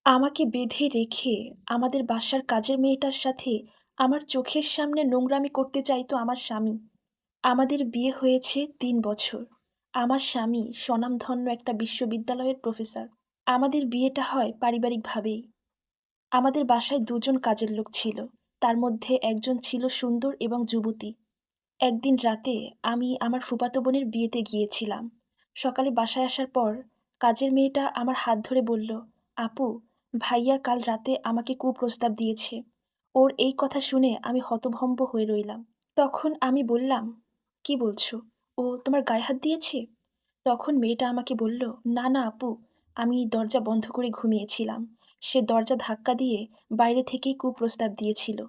আমাকে বেঁধে রেখে আমাদের বাসার কাজের মেয়েটার সাথে আমার চোখের সামনে নোংরামি করতে চাইতো আমার স্বামী। আমাদের বিয়ে হয়েছে ৩ বছর। আমার স্বামী স্বনামধন্য একটা বিশ্ববিদ্যালয়ের প্রফেসর। আমাদের বিয়েটা হয় পারিবারিকভাবেই। আমাদের বাসায় ২ জন কাজের লোক ছিল। তার মধ্যে একজন ছিল সুন্দর এবং যুবতী। একদিন রাতে আমি আমার ফুফাতো বোনের বিয়েতে গিয়েছিলাম। সকালে বাসায় আসার পর কাজের মেয়েটা আমার হাত ধরে বলল, "আপু, ভাইয়া কাল রাতে আমাকে কুপ্রস্তাব দিয়েছে।" ওর এই কথা শুনে আমি হতভম্ব হয়ে রইলাম। তখন আমি বললাম, "কি বলছো? ও তোমার গায়ে হাত দিয়েছে?" তখন মেয়েটা আমাকে বলল, "না, না আপু, আমি দরজা বন্ধ করে ঘুমিয়েছিলাম। সে দরজা ধাক্কা দিয়ে বাইরে থেকেই কুপ্রস্তাব দিয়েছিল।"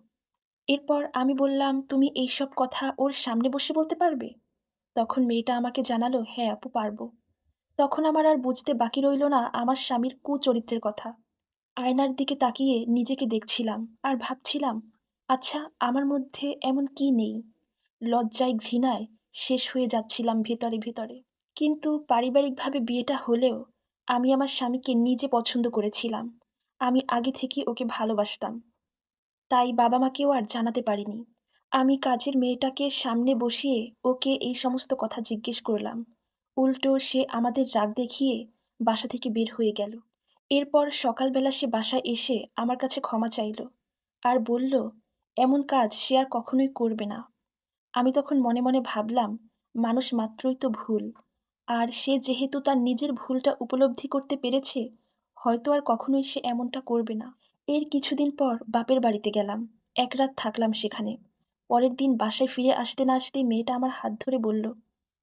এরপর আমি বললাম, "তুমি এইসব কথা ওর সামনে বসে বলতে পারবে?" তখন মেয়েটা আমাকে জানালো, "হ্যাঁ আপু, পারবো।" তখন আমার আর বুঝতে বাকি রইল না আমার স্বামীর কুচরিত্রের কথা। আয়নার দিকে তাকিয়ে নিজেকে দেখছিলাম আর ভাবছিলাম, আচ্ছা আমার মধ্যে এমন কি নেই? লজ্জায় ঘৃণায় শেষ হয়ে যাচ্ছিলাম ভেতরে ভেতরে। কিন্তু পারিবারিকভাবে বিয়েটা হলেও আমি আমার স্বামীকে নিজে পছন্দ করেছিলাম। আমি আগে থেকেই ওকে ভালোবাসতাম। তাই বাবা-মাকেও আর জানাতে পারিনি। আমি কাজের মেয়েটাকে সামনে বসিয়ে ওকে এই সমস্ত কথা জিজ্ঞেস করলাম। উল্টো সে আমাদের রাগ দেখিয়ে বাসা থেকে বের হয়ে গেল। এরপর সকালবেলা সে বাসায় এসে আমার কাছে ক্ষমা চাইল। আর বলল, এমন কাজ সে আর কখনোই করবে না। আমি তখন মনে মনে ভাবলাম, মানুষ মাত্রই তো ভুল। আর সে যেহেতু তার নিজের ভুলটা উপলব্ধি করতে পেরেছে, হয়তো আর কখনোই সে এমনটা করবে না। এর কিছুদিন পর বাপের বাড়িতে গেলাম। এক রাত থাকলাম সেখানে। পরের দিন বাসায় ফিরে আসতে না আসতেই মেয়েটা আমার হাত ধরে বলল,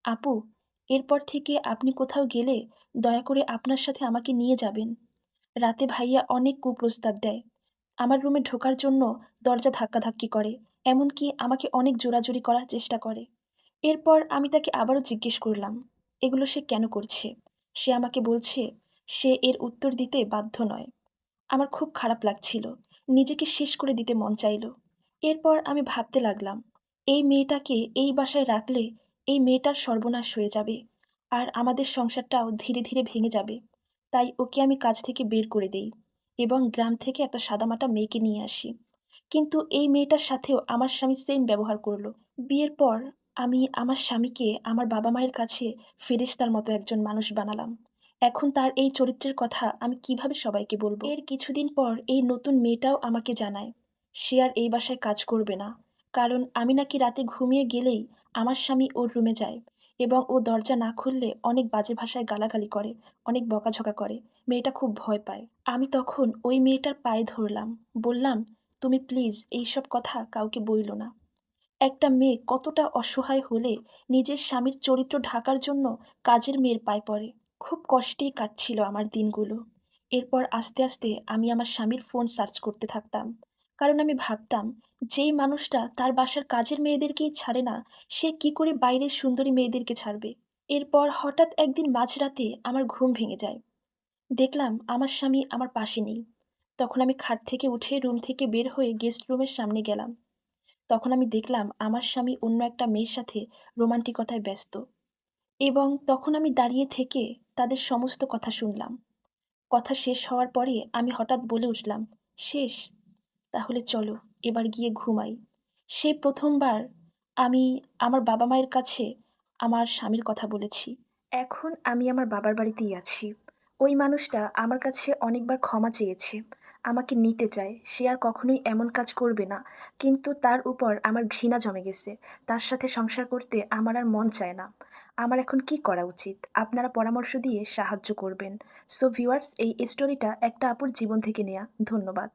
"আপু, এরপর থেকে আপনি কোথাও গেলে দয়া করে আপনার সাথে আমাকে নিয়ে যাবেন। রাতে ভাইয়া অনেক কুপ্রস্তাব দেয়। আমার রুমে ঢোকার জন্য দরজা ধাক্কাধাক্কি করে। এমনকি আমাকে অনেক জোরাজুরি করার চেষ্টা করে।" এরপর আমি তাকে আবারও জিজ্ঞেস করলাম, এগুলো সে কেন করছে? সে আমাকে বলছে, সে এর উত্তর দিতে বাধ্য নয়। আমার খুব খারাপ লাগছিল। নিজেকে শেষ করে দিতে মন চাইল। এরপর আমি ভাবতে লাগলাম, এই মেয়েটাকে এই বাসায় রাখলে এই মেয়েটার সর্বনাশ হয়ে যাবে। আর আমাদের সংসারটাও ধীরে ধীরে ভেঙে যাবে। তাই ওকে আমি কাজ থেকে বের করে দেই এবং গ্রাম থেকে একটা সাদামাটা মেয়েকে নিয়ে আসি। কিন্তু এই মেয়েটার সাথেও আমার স্বামী সেম ব্যবহার করল। বিয়ের পর আমি আমার স্বামীকে আমার বাবা-মায়ের কাছে ফেরেশতার মতো একজন মানুষ বানালাম। এখন তার এই চরিত্রের কথা আমি কিভাবে সবাইকে বলবো? এর কিছুদিন পর এই নতুন মেয়েটাও আমাকে জানায়, সে আর এই বাসায় কাজ করবে না। কারণ আমি নাকি রাতে ঘুমিয়ে গেলেই আমার স্বামী ওর রুমে যায় এবং ও দরজা না খুললে অনেক বাজে ভাষায় গালাগালি করে, অনেক বকাঝকা করে। মেয়েটা খুব ভয় পায়। আমি তখন ওই মেয়েটার পায়ে ধরলাম। বললাম, "তুমি প্লিজ এইসব কথা কাউকে বইলো না।" একটা মেয়ে কতটা অসহায় হলে নিজের স্বামীর চরিত্র ঢাকার জন্য কাজের মেয়ের পায়ে পড়ে। খুব কষ্টেই কাটছিল আমার দিনগুলো। এরপর আস্তে আস্তে আমি আমার স্বামীর ফোন সার্চ করতে থাকতাম। কারণ আমি ভাবতাম, যেই মানুষটা তার বাসার কাজের মেয়েদেরকেই ছাড়ে না, সে কি করে বাইরের সুন্দরী মেয়েদেরকে ছাড়বে? এরপর হঠাৎ একদিন মাঝরাতে আমার ঘুম ভেঙে যায়। দেখলাম আমার স্বামী আমার পাশে নেই। তখন আমি খাট থেকে উঠে রুম থেকে বের হয়ে গেস্ট রুমের সামনে গেলাম। তখন আমি দেখলাম আমার স্বামী অন্য একটা মেয়ের সাথে রোমান্টিকতায় ব্যস্ত। এবং তখন আমি দাঁড়িয়ে থেকে তাদের সমস্ত কথা শুনলাম। কথা শেষ হওয়ার পরে আমি হঠাৎ বলে উঠলাম, "শেষ? তাহলে চলো এবার গিয়ে ঘুমাই।" সে প্রথমবার আমি আমার বাবা-মায়ের কাছে আমার স্বামীর কথা বলেছি। এখন আমি আমার বাবার বাড়িতেই আছি। ওই মানুষটা আমার কাছে অনেকবার ক্ষমা চেয়েছে। আমাকে নিতে চায়। সে আর কখনোই এমন কাজ করবে না। কিন্তু তার উপর আমার ঘৃণা জমে গেছে। তার সাথে সংসার করতে আমার আর মন চায় না। আমার এখন কি করা উচিত? আপনারা পরামর্শ দিয়ে সাহায্য করবেন। সো ভিউয়ার্স, এই স্টোরিটা একটা আপুর জীবন থেকে নেয়া। ধন্যবাদ।